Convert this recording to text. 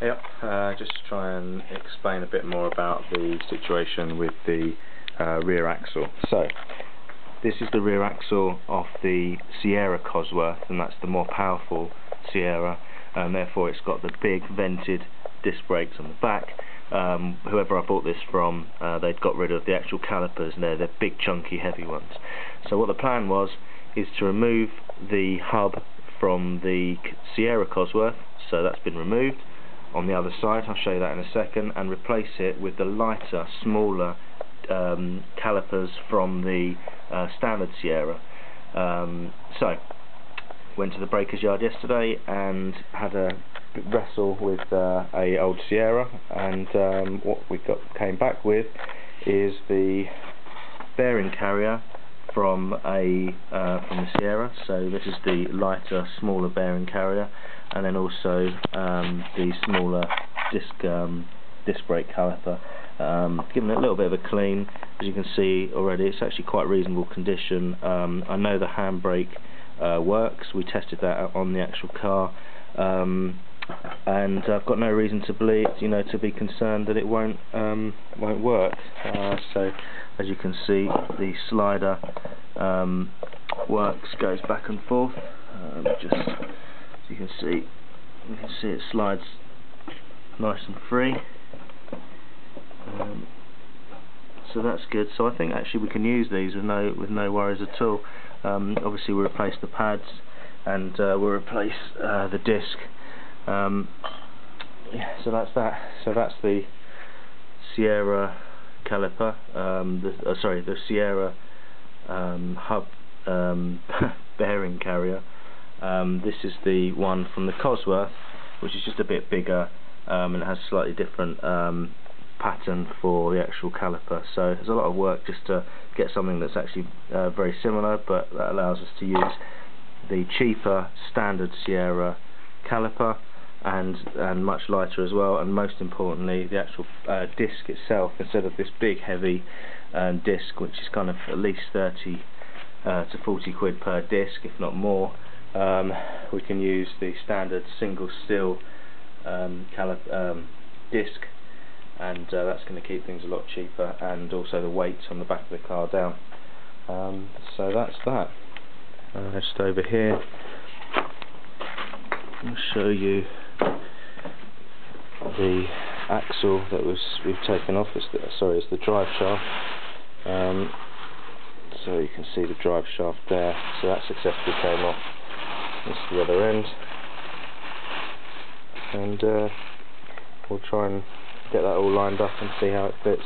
Yep, just to try and explain a bit more about the situation with the rear axle. So, this is the rear axle of the Sierra Cosworth, and that's the more powerful Sierra, and therefore it's got the big vented disc brakes on the back. Whoever I bought this from, they'd got rid of the actual calipers, and they're big, chunky, heavy ones. So what the plan was is to remove the hub from the Sierra Cosworth, so that's been removed. On the other side, I'll show you that in a second, and replace it with the lighter, smaller calipers from the standard Sierra. So, went to the breaker's yard yesterday and had a wrestle with a old Sierra, and what we came back with is the bearing carrier from the Sierra. So this is the lighter, smaller bearing carrier, and then also the smaller disc brake caliper. Given it a little bit of a clean. As you can see already, it's actually quite reasonable condition. I know the handbrake works. We tested that out on the actual car, and I've got no reason to believe, to be concerned that it won't work. So, as you can see, the slider goes back and forth. Just as you can see it slides nice and free. So that's good. So I think actually we can use these with no worries at all. Obviously we'll replace the pads, and we'll replace the disc. Yeah, so that's that. So that's the Sierra caliper. The Sierra hub bearing carrier. This is the one from the Cosworth, which is just a bit bigger, and it has slightly different pattern for the actual caliper. So there's a lot of work just to get something that's actually very similar, but that allows us to use the cheaper standard Sierra caliper, and much lighter as well, and most importantly the actual disc itself. Instead of this big heavy disc, which is kind of at least 30 to 40 quid per disc, if not more, we can use the standard single steel disc, and that's going to keep things a lot cheaper, and also the weight on the back of the car down. So that's that. Just over here, I'll show you the axle that we've taken off. It's the drive shaft. So you can see the drive shaft there. So that successfully came off. This is the other end, and we'll try and get that all lined up and see how it fits.